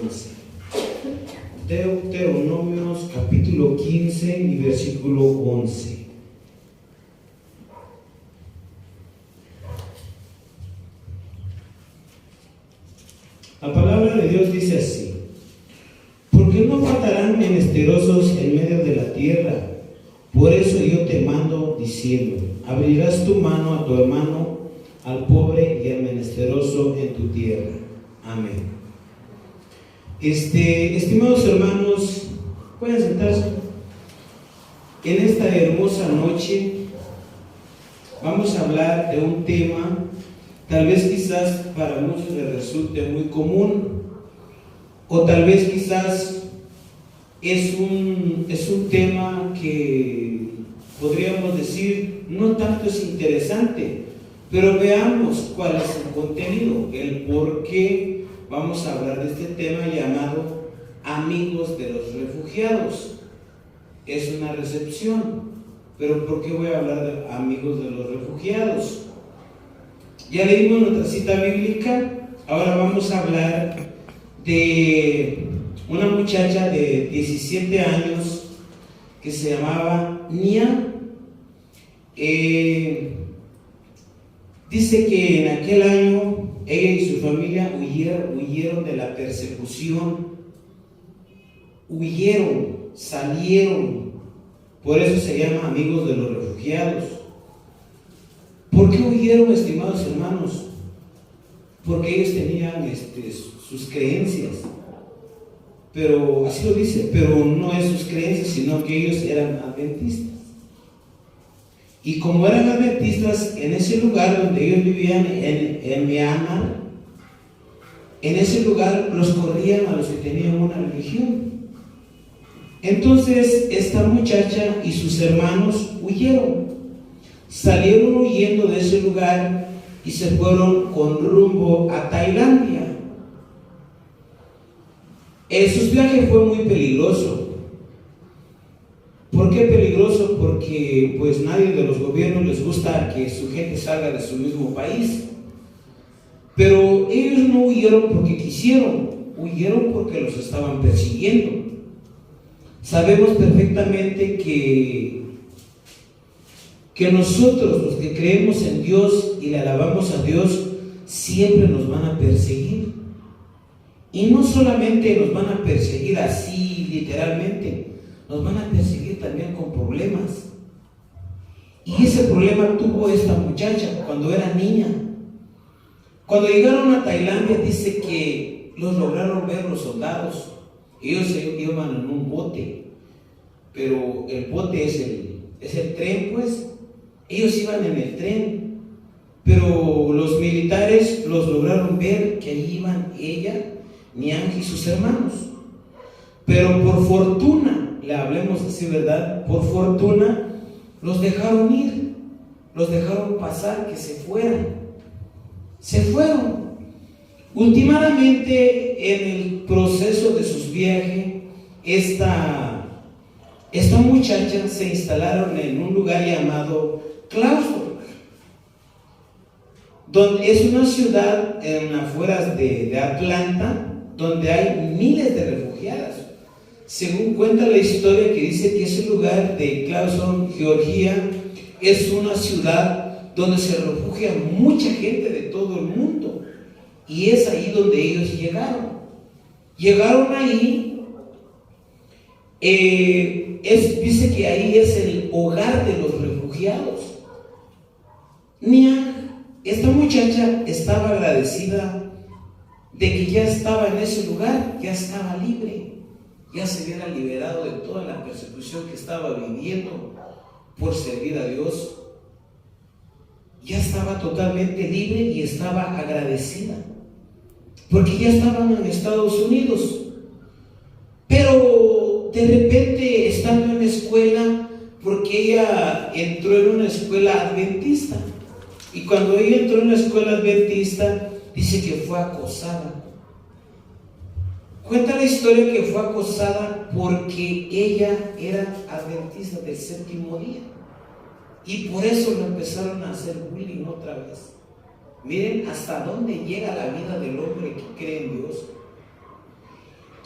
11. Deuteronomios capítulo 15 y versículo 11. La palabra de Dios dice así: porque no faltarán menesterosos en medio de la tierra, por eso yo te mando diciendo, abrirás tu mano a tu hermano, al pobre y al menesteroso en tu tierra. Amén. Estimados hermanos, pueden sentarse. En esta hermosa noche vamos a hablar de un tema, tal vez quizás para muchos les resulte muy común, o tal vez quizás es un tema que podríamos decir no tanto es interesante, pero veamos cuál es el contenido, el por qué vamos a hablar de este tema llamado Amigos de los Refugiados. Es una recepción, pero ¿por qué voy a hablar de Amigos de los Refugiados? Ya leímos nuestra cita bíblica, ahora vamos a hablar de una muchacha de 17 años que se llamaba Nia. Dice que en aquel año ella y su familia huyeron de la persecución, salieron, por eso se llama Amigos de los Refugiados. ¿Por qué huyeron, estimados hermanos? Porque ellos tenían sus creencias, pero así lo dice, pero no es sus creencias, sino que ellos eran adventistas. Y como eran adventistas, en ese lugar donde ellos vivían, en Myanmar, en ese lugar los corrían a los que tenían una religión. Entonces esta muchacha y sus hermanos salieron huyendo de ese lugar y se fueron con rumbo a Tailandia. Su viaje fue muy peligroso. ¿Por qué peligroso? Porque pues nadie de los gobiernos les gusta que su gente salga de su mismo país. Pero ellos no huyeron porque quisieron, huyeron porque los estaban persiguiendo. Sabemos perfectamente que nosotros, los que creemos en Dios y le alabamos a Dios, siempre nos van a perseguir. Y no solamente nos van a perseguir así literalmente, nos van a perseguir también con problemas. Y ese problema tuvo esta muchacha cuando era niña. Cuando llegaron a Tailandia, dice que los lograron ver los soldados. Ellos iban en un bote, pero el bote es el tren, pues. Ellos iban en el tren, pero los militares los lograron ver que allí iban ella, Niang y sus hermanos. Pero por fortuna, le hablemos así, ¿verdad? Por fortuna, los dejaron ir, los dejaron pasar, que se fueran. Se fueron. Últimamente, en el proceso de sus viajes, esta muchacha se instalaron en un lugar llamado Clausburg, donde es una ciudad en afueras de Atlanta, donde hay miles de refugiadas. Según cuenta la historia, que dice que ese lugar de Clausburg, Georgia, es una ciudad donde se refugia mucha gente de todo el mundo, y es ahí donde ellos llegaron ahí. Dice que ahí es el hogar de los refugiados. Esta muchacha estaba agradecida de que ya estaba en ese lugar, ya estaba libre, ya se hubiera liberado de toda la persecución que estaba viviendo por servir a Dios. Ya estaba totalmente libre y estaba agradecida, porque ya estaban en Estados Unidos. Pero de repente, estando en la escuela, porque ella entró en una escuela adventista, y cuando ella entró en la escuela adventista, dice que fue acosada. Cuenta la historia que fue acosada porque ella era adventista del séptimo día, y por eso lo empezaron a hacer bullying otra vez. Miren hasta dónde llega la vida del hombre que cree en Dios.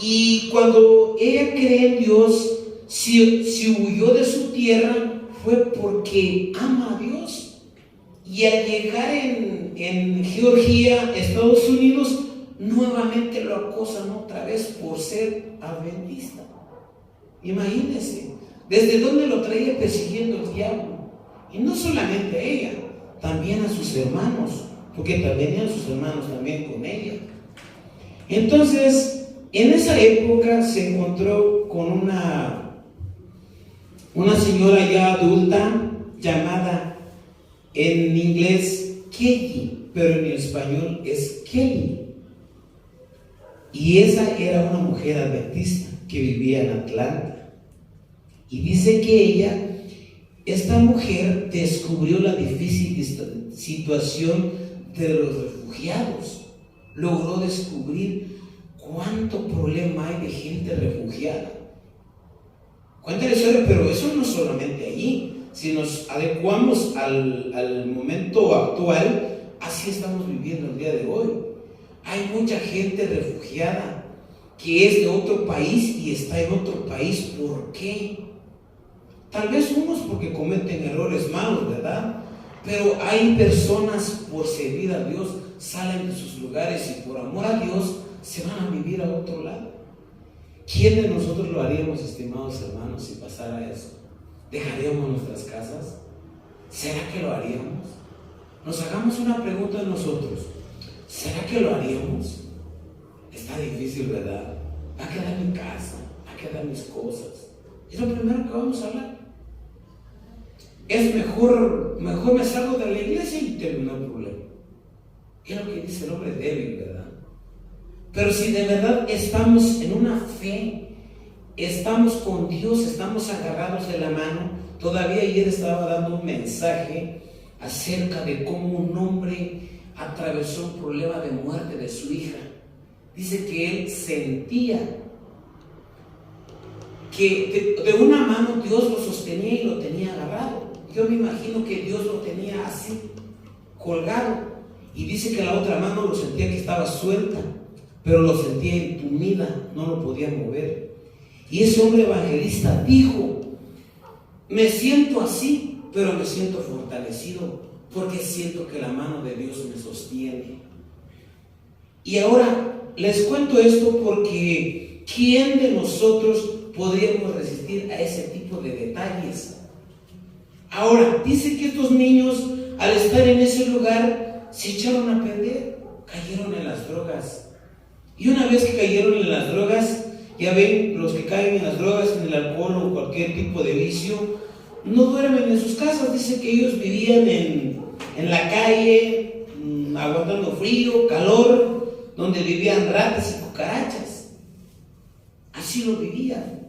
Y cuando ella cree en Dios, si huyó de su tierra, fue porque ama a Dios. Y al llegar en Georgia, Estados Unidos, nuevamente lo acosan otra vez por ser adventista. Imagínense, desde dónde lo traía persiguiendo el diablo. Y no solamente a ella, también a sus hermanos, porque también eran sus hermanos también con ella. Entonces, en esa época se encontró con una señora ya adulta llamada en inglés Kelly, pero en español es Kelly. Y esa era una mujer adventista que vivía en Atlanta. Y dice que esta mujer descubrió la difícil situación de los refugiados. Logró descubrir cuánto problema hay de gente refugiada. Cuenta la historia, pero eso no solamente allí. Si nos adecuamos al momento actual, así estamos viviendo el día de hoy. Hay mucha gente refugiada que es de otro país y está en otro país. ¿Por qué? Tal vez unos porque cometen errores malos, ¿verdad? Pero hay personas por servir a Dios, salen de sus lugares y por amor a Dios se van a vivir a otro lado. ¿Quién de nosotros lo haríamos, estimados hermanos, si pasara eso? ¿Dejaríamos nuestras casas? ¿Será que lo haríamos? Nos hagamos una pregunta a nosotros. ¿Será que lo haríamos? Está difícil, ¿verdad? Va a quedar mi casa, va a quedar mis cosas. Es lo primero que vamos a hablar. Es mejor me salgo de la iglesia y termino el problema. Es lo que dice el hombre débil, ¿verdad? Pero si de verdad estamos en una fe, estamos con Dios, estamos agarrados de la mano. Todavía ayer estaba dando un mensaje acerca de cómo un hombre atravesó un problema de muerte de su hija. Dice que él sentía que de una mano Dios lo sostenía y lo tenía agarrado. Yo me imagino que Dios lo tenía así, colgado. Y dice que la otra mano lo sentía que estaba suelta, pero lo sentía entumida, no lo podía mover. Y ese hombre evangelista dijo: me siento así, pero me siento fortalecido, porque siento que la mano de Dios me sostiene. Y ahora les cuento esto porque ¿quién de nosotros podríamos resistir a ese tipo de detalles? Ahora, dice que estos niños, al estar en ese lugar, se echaron a perder, cayeron en las drogas. Y una vez que cayeron en las drogas, ya ven, los que caen en las drogas, en el alcohol o cualquier tipo de vicio, no duermen en sus casas. Dice que ellos vivían en la calle, aguantando frío, calor, donde vivían ratas y cucarachas. Así lo vivían.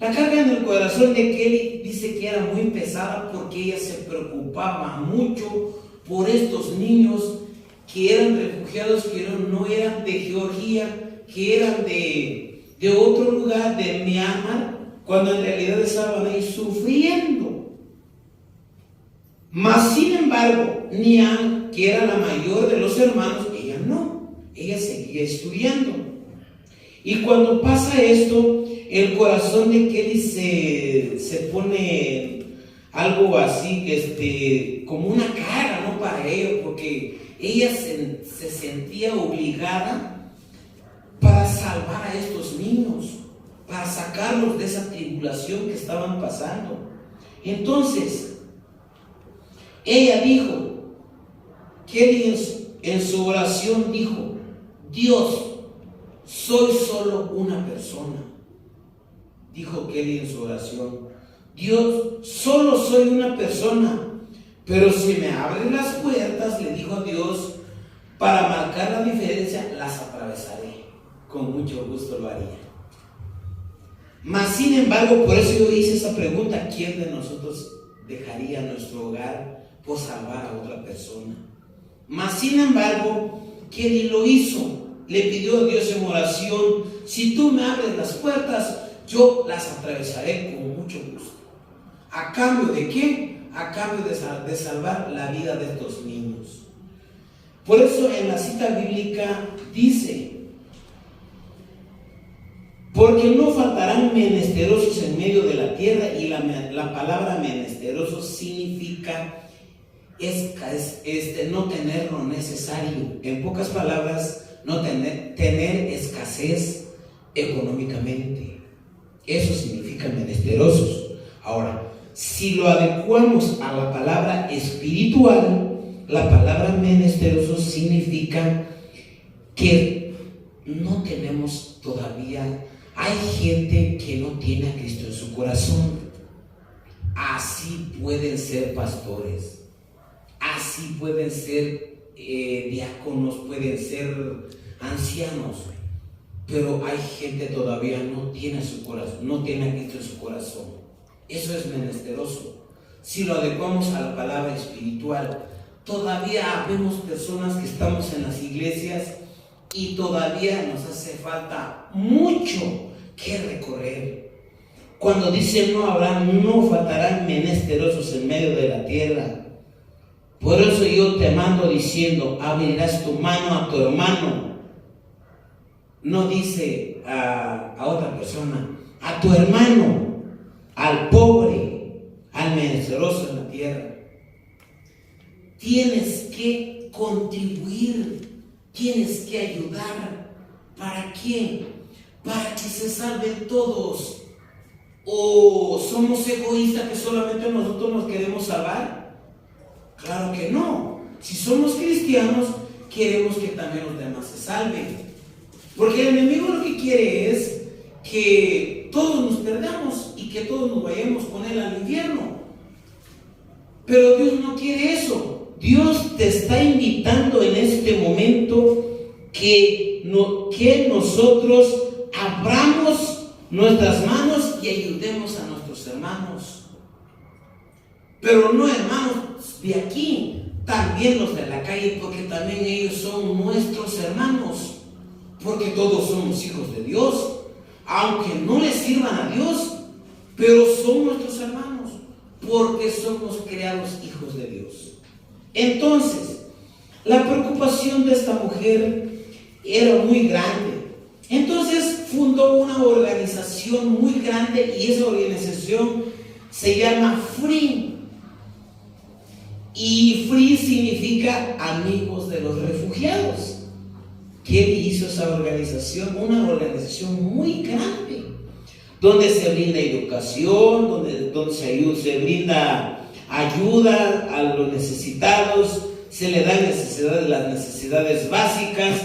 La carga en el corazón de Kelly dice que era muy pesada porque ella se preocupaba mucho por estos niños que eran refugiados, que no eran de Georgia, que eran de otro lugar, de Myanmar, cuando en realidad estaban ahí sufriendo. Mas sin embargo, Nian, que era la mayor de los hermanos, ella no, ella seguía estudiando. Y cuando pasa esto, el corazón de Kelly se pone algo así, como una carga, ¿no? Para ella, porque ella se sentía obligada para salvar a estos niños, para sacarlos de esa tribulación que estaban pasando. Entonces, ella dijo, Kelly en su oración dijo: Dios, soy solo una persona. Dijo Kelly en su oración: Dios, solo soy una persona, pero si me abren las puertas, le dijo a Dios, para marcar la diferencia, las atravesaré. Con mucho gusto lo haría. Mas sin embargo, por eso yo hice esa pregunta: ¿quién de nosotros dejaría nuestro hogar por salvar a otra persona? Mas sin embargo, Kelly lo hizo. Le pidió a Dios en oración: si tú me abres las puertas, yo las atravesaré con mucho gusto. ¿A cambio de qué? A cambio de salvar la vida de estos niños. Por eso en la cita bíblica dice: porque no faltarán menesterosos en medio de la tierra, y la palabra menesteroso significa no tener lo necesario. En pocas palabras, no tener escasez económicamente. Eso significa menesterosos. Ahora, si lo adecuamos a la palabra espiritual, la palabra menesteroso significa que no tenemos todavía. Hay gente que no tiene a Cristo en su corazón. Así pueden ser pastores, así pueden ser diáconos, pueden ser ancianos, pero hay gente todavía no tiene a su corazón, no tiene a Cristo en su corazón. Eso es menesteroso. Si lo adecuamos a la palabra espiritual, todavía vemos personas que estamos en las iglesias y todavía nos hace falta mucho que recorrer. Cuando dice no faltarán menesterosos en medio de la tierra. Por eso yo te mando diciendo, abrirás tu mano a tu hermano. No dice a otra persona, a tu hermano, al pobre, al menesteroso en la tierra. Tienes que contribuir, tienes que ayudar. ¿Para qué? Para que se salven todos. ¿O somos egoístas que solamente nosotros nos queremos salvar? Claro que no. Si somos cristianos, queremos que también los demás se salven. Porque el enemigo lo que quiere es que todos nos perdamos y que todos nos vayamos con él al infierno. Pero Dios no quiere eso. Dios te está invitando en este momento que nosotros abramos nuestras manos y ayudemos a nuestros hermanos. Pero no hermanos de aquí, también los de la calle, porque también ellos son nuestros hermanos, porque todos somos hijos de Dios, aunque no les sirvan a Dios, pero son nuestros hermanos, porque somos creados hijos de Dios. Entonces, la preocupación de esta mujer era muy grande. Entonces fundó una organización muy grande y esa organización se llama FREE. Y FREE significa Amigos de los Refugiados. ¿Qué hizo esa organización? Una organización muy grande, donde se brinda educación, donde se brinda ayuda a los necesitados, se les dan las necesidades básicas,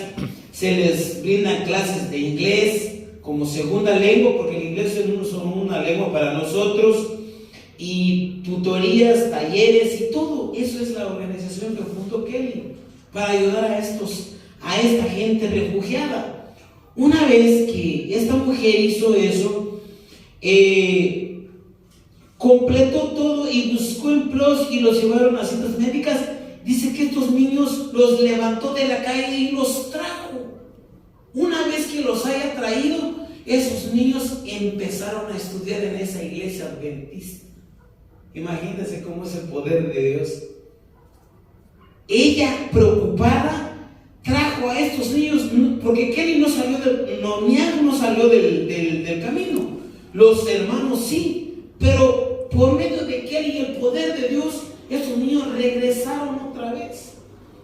se les brindan clases de inglés como segunda lengua, porque el inglés es solo una lengua para nosotros, y tutorías, talleres y todo. Eso es la organización que fundó Kelly para ayudar a esta gente refugiada. Una vez que esta mujer hizo eso, completó todo y buscó empleos y los llevaron a citas médicas. Dice que estos niños los levantó de la calle y los trajo. Una vez que los haya traído, esos niños empezaron a estudiar en esa iglesia adventista. Imagínense cómo es el poder de Dios. Ella, preocupada, trajo a estos niños, porque Kelly no salió del camino. Los hermanos sí, pero por medio de Kelly y el poder de Dios, estos niños regresaron otra vez.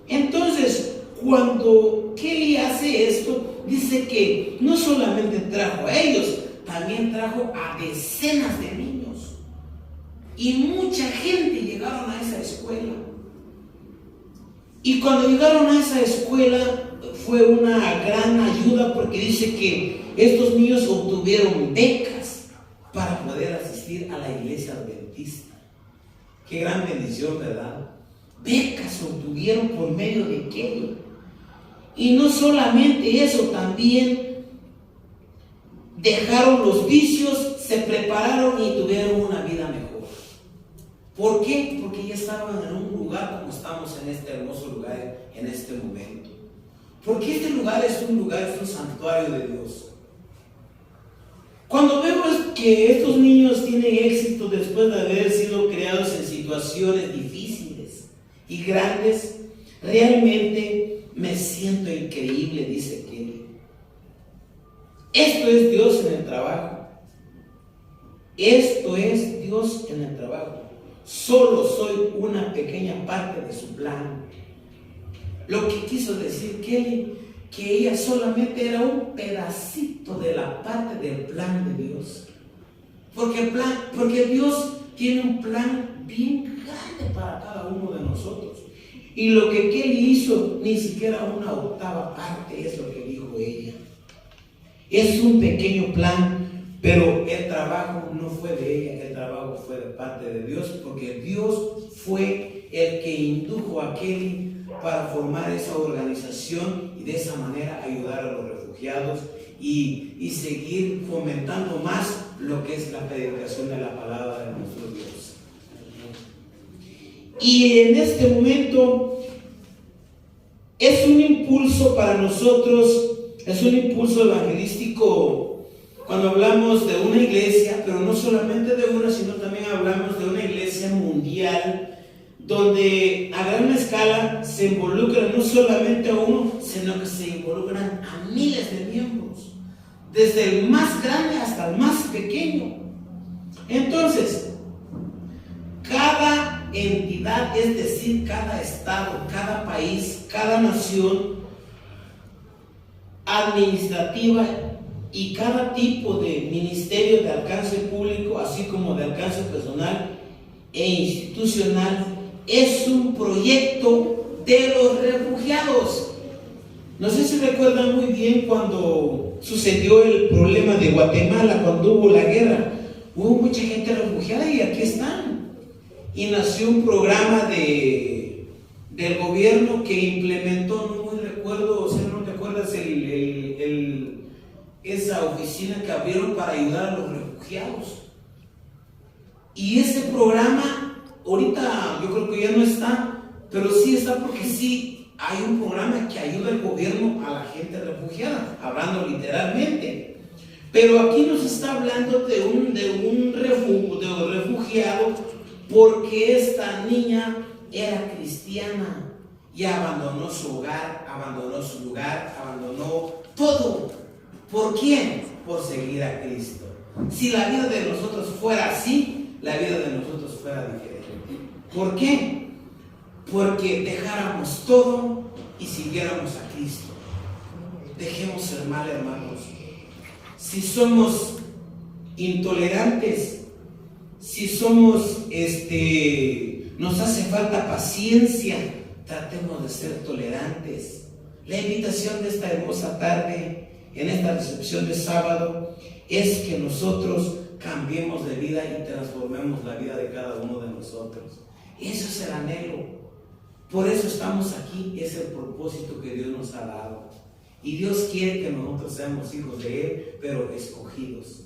Entonces, cuando Kelly hace esto, dice que no solamente trajo a ellos, también trajo a decenas de niños. Y mucha gente llegaron a esa escuela. Y cuando llegaron a esa escuela fue una gran ayuda, porque dice que estos niños obtuvieron becas para poder asistir a la iglesia adventista. Qué gran bendición, ¿verdad? Becas obtuvieron por medio de Kelly. Y no solamente eso, también dejaron los vicios, se prepararon y tuvieron una vida mejor. ¿Por qué? Porque ya estaban en un lugar como estamos en este hermoso lugar en este momento. Porque este lugar es un santuario de Dios. Cuando vemos que estos niños tienen éxito después de haber sido creados en situaciones difíciles y grandes, realmente me siento increíble, dice Kelly. Esto es Dios en el trabajo. Esto es Dios en el trabajo. Solo soy una pequeña parte de su plan. Lo que quiso decir Kelly, que ella solamente era un pedacito de la parte del plan de Dios. Porque Dios tiene un plan bien grande para cada uno de nosotros. Y lo que Kelly hizo, ni siquiera una octava parte es lo que dijo ella. Es un pequeño plan, pero el trabajo no fue de ella, el trabajo fue de parte de Dios, porque Dios fue el que indujo a Kelly para formar esa organización y de esa manera ayudar a los refugiados y seguir fomentando más lo que es la predicación de la palabra de nuestro Dios. Y en este momento es un impulso para nosotros, es un impulso evangelístico cuando hablamos de una iglesia, pero no solamente de una, sino también hablamos de una iglesia mundial, donde a gran escala se involucran no solamente a uno, sino que se involucran a miles de miembros, desde el más grande hasta el más pequeño. Entonces, cada entidad, es decir, cada estado, cada país, cada nación administrativa y cada tipo de ministerio de alcance público, así como de alcance personal e institucional, es un proyecto de los refugiados. No sé si recuerdan muy bien cuando sucedió el problema de Guatemala, cuando hubo la guerra. Hubo mucha gente refugiada y aquí están. Y nació un programa del gobierno que implementó, no muy recuerdo, o sea, no te acuerdas esa oficina que abrieron para ayudar a los refugiados. Y ese programa, ahorita yo creo que ya no está, pero sí está porque sí hay un programa que ayuda al gobierno a la gente refugiada, hablando literalmente. Pero aquí nos está hablando de un refugiado porque esta niña era cristiana y abandonó su hogar, abandonó su lugar, abandonó todo. ¿Por quién? Por seguir a Cristo. Si la vida de nosotros fuera así, la vida de nosotros fuera diferente. ¿Por qué? Porque dejáramos todo y siguiéramos a Cristo. Dejemos el mal, hermanos. Si somos intolerantes, si somos, nos hace falta paciencia, tratemos de ser tolerantes. La invitación de esta hermosa tarde, en esta recepción de sábado, es que nosotros cambiemos de vida y transformemos la vida de cada uno de nosotros. Eso es el anhelo. Por eso estamos aquí, es el propósito que Dios nos ha dado. Y Dios quiere que nosotros seamos hijos de Él, pero escogidos.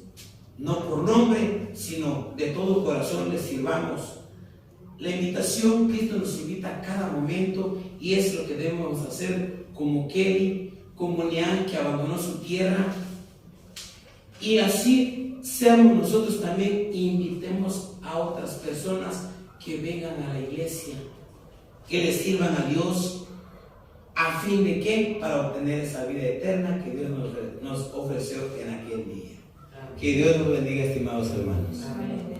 No por nombre, sino de todo corazón les sirvamos. La invitación, Cristo nos invita a cada momento y es lo que debemos hacer como Kelly, como Nian, que abandonó su tierra. Y así seamos nosotros también, invitemos a otras personas que vengan a la iglesia, que les sirvan a Dios, a fin de ¿qué? Para obtener esa vida eterna que Dios nos ofreció en aquel día. Que Dios nos bendiga, estimados hermanos. Amén.